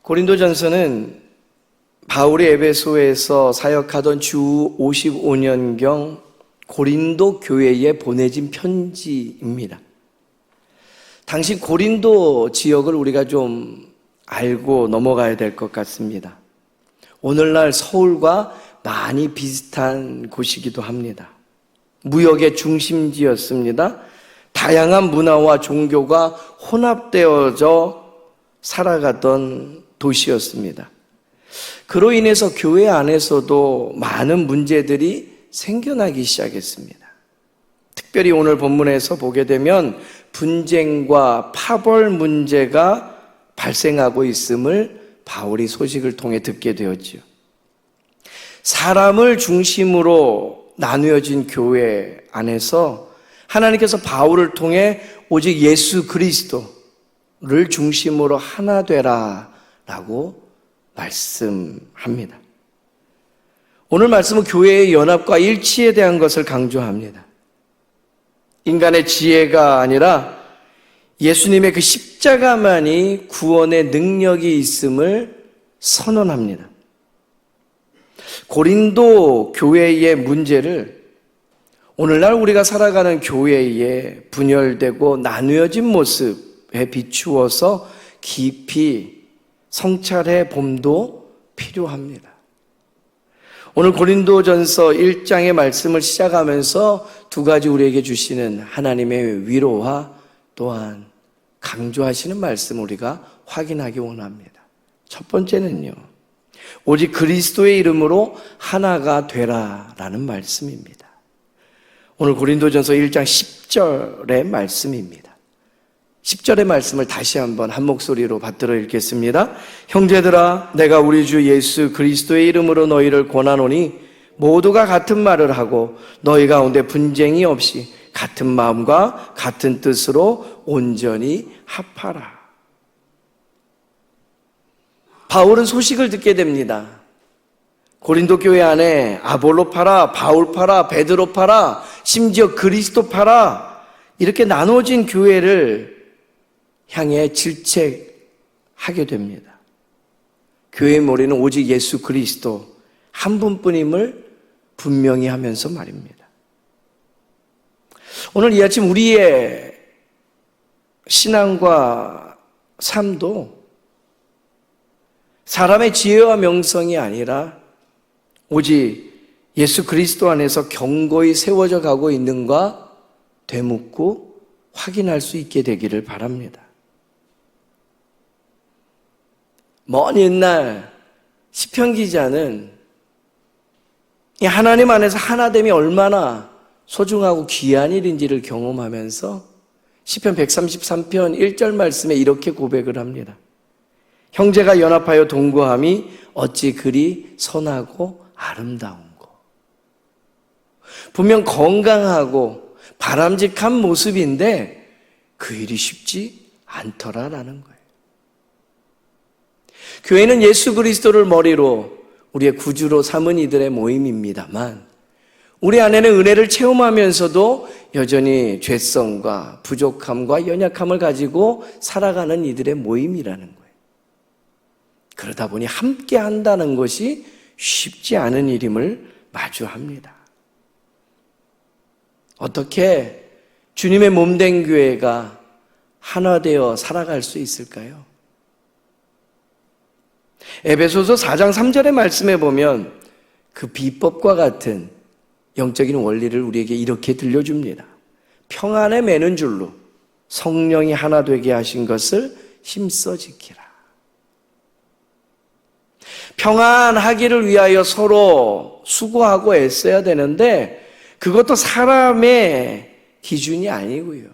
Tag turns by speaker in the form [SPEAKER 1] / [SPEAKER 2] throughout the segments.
[SPEAKER 1] 고린도전서는 바울이 에베소에서 사역하던 주 55년경 고린도 교회에 보내진 편지입니다. 당시 고린도 지역을 우리가 좀 알고 넘어가야 될 것 같습니다. 오늘날 서울과 많이 비슷한 곳이기도 합니다. 무역의 중심지였습니다. 다양한 문화와 종교가 혼합되어져 살아가던 도시였습니다. 그로 인해서 교회 안에서도 많은 문제들이 생겨나기 시작했습니다. 특별히 오늘 본문에서 보게 되면 분쟁과 파벌 문제가 발생하고 있음을 바울이 소식을 통해 듣게 되었지요. 사람을 중심으로 나누어진 교회 안에서 하나님께서 바울을 통해 오직 예수 그리스도를 중심으로 하나 되라 라고 말씀합니다. 오늘 말씀은 교회의 연합과 일치에 대한 것을 강조합니다. 인간의 지혜가 아니라 예수님의 그 십자가만이 구원의 능력이 있음을 선언합니다. 고린도 교회의 문제를 오늘날 우리가 살아가는 교회의 분열되고 나누어진 모습에 비추어서 깊이 성찰해 봄도 필요합니다. 오늘 고린도전서 1장의 말씀을 시작하면서 두 가지 우리에게 주시는 하나님의 위로와 또한 강조하시는 말씀을 우리가 확인하기 원합니다. 첫 번째는요, 오직 그리스도의 이름으로 하나가 되라라는 말씀입니다. 오늘 고린도전서 1장 10절의 말씀입니다. 10절의 말씀을 다시 한번 한 목소리로 받들어 읽겠습니다. 형제들아, 내가 우리 주 예수 그리스도의 이름으로 너희를 권하노니 모두가 같은 말을 하고 너희 가운데 분쟁이 없이 같은 마음과 같은 뜻으로 온전히 합하라. 바울은 소식을 듣게 됩니다. 고린도 교회 안에 아볼로 파라, 바울 파라, 베드로 파라, 심지어 그리스도 파라, 이렇게 나눠진 교회를 향해 질책하게 됩니다. 교회의 머리는 오직 예수 그리스도 한 분뿐임을 분명히 하면서 말입니다. 오늘 이 아침 우리의 신앙과 삶도 사람의 지혜와 명성이 아니라 오직 예수 그리스도 안에서 견고히 세워져 가고 있는가 되묻고 확인할 수 있게 되기를 바랍니다. 먼 옛날 시편 기자는 이 하나님 안에서 하나됨이 얼마나 소중하고 귀한 일인지를 경험하면서 시편 133편 1절 말씀에 이렇게 고백을 합니다. 형제가 연합하여 동거함이 어찌 그리 선하고 아름다운고. 분명 건강하고 바람직한 모습인데 그 일이 쉽지 않더라라는 거예요. 교회는 예수 그리스도를 머리로 우리의 구주로 삼은 이들의 모임입니다만 우리 안에는 은혜를 체험하면서도 여전히 죄성과 부족함과 연약함을 가지고 살아가는 이들의 모임이라는 거예요. 그러다 보니 함께 한다는 것이 쉽지 않은 일임을 마주합니다. 어떻게 주님의 몸된 교회가 하나 되어 살아갈 수 있을까요? 에베소서 4장 3절의 말씀에 보면 그 비법과 같은 영적인 원리를 우리에게 이렇게 들려줍니다. 평안에 매는 줄로 성령이 하나 되게 하신 것을 힘써 지키라. 평안하기를 위하여 서로 수고하고 애써야 되는데 그것도 사람의 기준이 아니고요.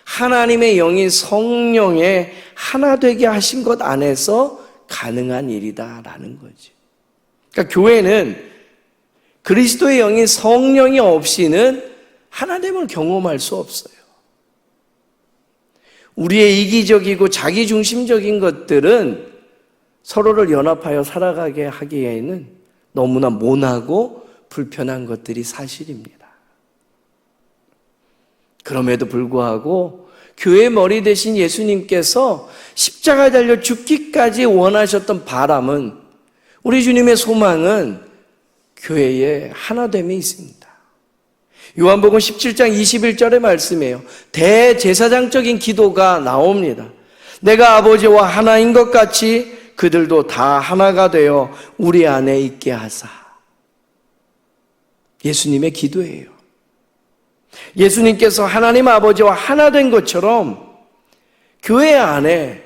[SPEAKER 1] 하나님의 영인 성령의 하나 되게 하신 것 안에서 가능한 일이다라는 거죠. 그러니까 교회는 그리스도의 영인 성령이 없이는 하나됨을 경험할 수 없어요. 우리의 이기적이고 자기중심적인 것들은 서로를 연합하여 살아가게 하기에는 너무나 모나고 불편한 것들이 사실입니다. 그럼에도 불구하고 교회 머리 대신 예수님께서 십자가에 달려 죽기까지 원하셨던 바람은, 우리 주님의 소망은 교회의 하나됨에 있습니다. 요한복음 17장 21절의 말씀이에요. 대제사장적인 기도가 나옵니다. 내가 아버지와 하나인 것 같이 그들도 다 하나가 되어 우리 안에 있게 하사. 예수님의 기도예요. 예수님께서 하나님 아버지와 하나 된 것처럼 교회 안에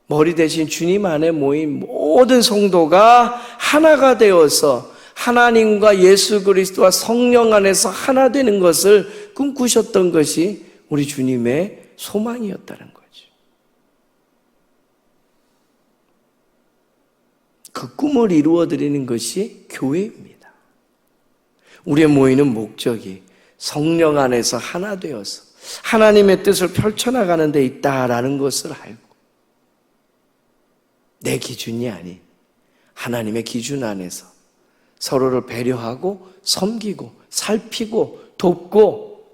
[SPEAKER 1] 머리 대신 주님 안에 모인 모든 성도가 하나가 되어서 하나님과 예수 그리스도와 성령 안에서 하나 되는 것을 꿈꾸셨던 것이 우리 주님의 소망이었다는 거죠. 그 꿈을 이루어드리는 것이 교회입니다. 우리의 모이는 목적이 성령 안에서 하나 되어서 하나님의 뜻을 펼쳐나가는 데 있다라는 것을 알고, 내 기준이 아닌 하나님의 기준 안에서 서로를 배려하고 섬기고 살피고 돕고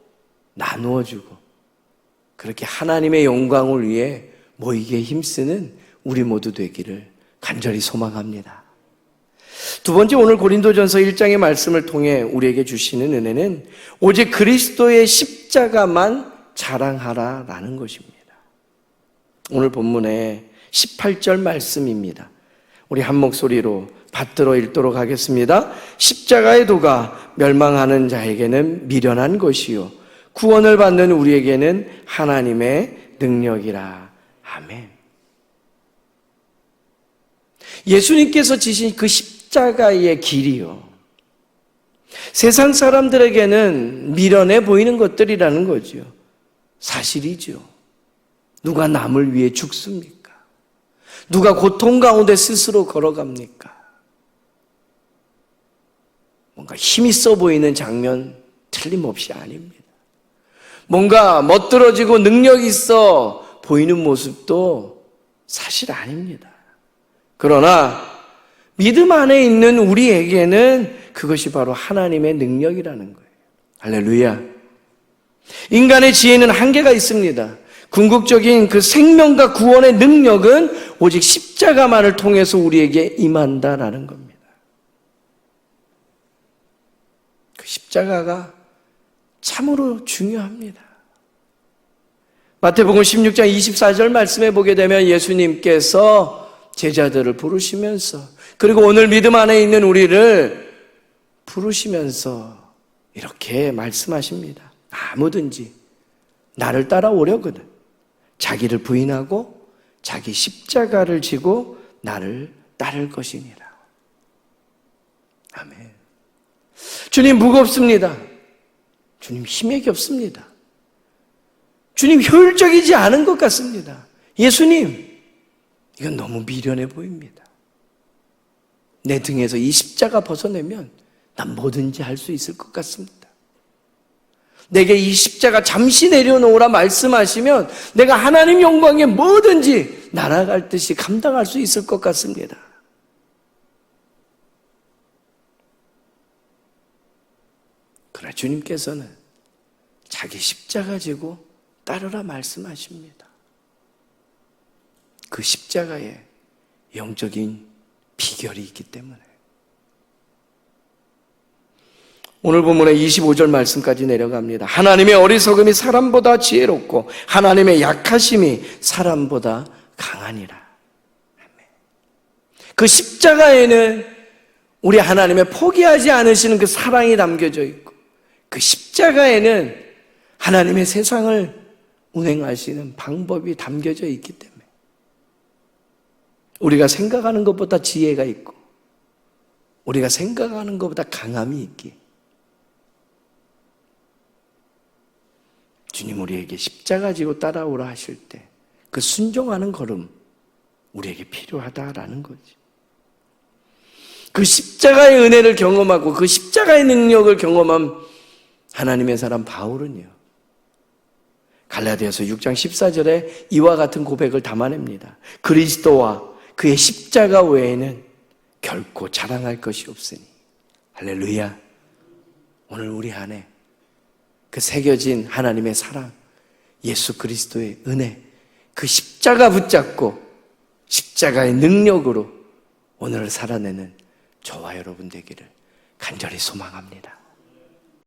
[SPEAKER 1] 나누어주고, 그렇게 하나님의 영광을 위해 모이기에 힘쓰는 우리 모두 되기를 간절히 소망합니다. 두 번째, 오늘 고린도전서 1장의 말씀을 통해 우리에게 주시는 은혜는 오직 그리스도의 십자가만 자랑하라라는 것입니다. 오늘 본문의 18절 말씀입니다. 우리 한 목소리로 받들어 읽도록 하겠습니다. 십자가의 도가 멸망하는 자에게는 미련한 것이요 구원을 받는 우리에게는 하나님의 능력이라. 아멘. 예수님께서 지신 그 십자가의 길이요, 세상 사람들에게는 미련해 보이는 것들이라는 거죠. 사실이죠. 누가 남을 위해 죽습니까? 누가 고통 가운데 스스로 걸어갑니까? 뭔가 힘이 써 보이는 장면 틀림없이 아닙니다. 뭔가 멋들어지고 능력 있어 보이는 모습도 사실 아닙니다. 그러나 믿음 안에 있는 우리에게는 그것이 바로 하나님의 능력이라는 거예요. 할렐루야. 인간의 지혜는 한계가 있습니다. 궁극적인 그 생명과 구원의 능력은 오직 십자가만을 통해서 우리에게 임한다라는 겁니다. 그 십자가가 참으로 중요합니다. 마태복음 16장 24절 말씀에 보게 되면 예수님께서 제자들을 부르시면서, 그리고 오늘 믿음 안에 있는 우리를 부르시면서 이렇게 말씀하십니다. 아무든지 나를 따라오려거든 자기를 부인하고 자기 십자가를 지고 나를 따를 것이니라. 아멘. 주님 무겁습니다. 주님 힘이 없습니다. 주님 효율적이지 않은 것 같습니다. 예수님, 이건 너무 미련해 보입니다. 내 등에서 이 십자가 벗어내면 난 뭐든지 할 수 있을 것 같습니다. 내게 이 십자가 잠시 내려놓으라 말씀하시면 내가 하나님 영광에 뭐든지 날아갈 듯이 감당할 수 있을 것 같습니다. 그러나 주님께서는 자기 십자가 지고 따르라 말씀하십니다. 그 십자가에 영적인 비결이 있기 때문에. 오늘 본문의 25절 말씀까지 내려갑니다. 하나님의 어리석음이 사람보다 지혜롭고 하나님의 약하심이 사람보다 강하니라. 그 십자가에는 우리 하나님의 포기하지 않으시는 그 사랑이 담겨져 있고, 그 십자가에는 하나님의 세상을 운행하시는 방법이 담겨져 있기 때문에 우리가 생각하는 것보다 지혜가 있고 우리가 생각하는 것보다 강함이 있기, 주님 우리에게 십자가 지고 따라오라 하실 때 그 순종하는 걸음 우리에게 필요하다라는 거지. 그 십자가의 은혜를 경험하고 그 십자가의 능력을 경험한 하나님의 사람 바울은요, 갈라디아서 6장 14절에 이와 같은 고백을 담아냅니다. 그리스도와 그의 십자가 외에는 결코 자랑할 것이 없으니. 할렐루야. 오늘 우리 안에 그 새겨진 하나님의 사랑, 예수 그리스도의 은혜, 그 십자가 붙잡고 십자가의 능력으로 오늘을 살아내는 저와 여러분 되기를 간절히 소망합니다.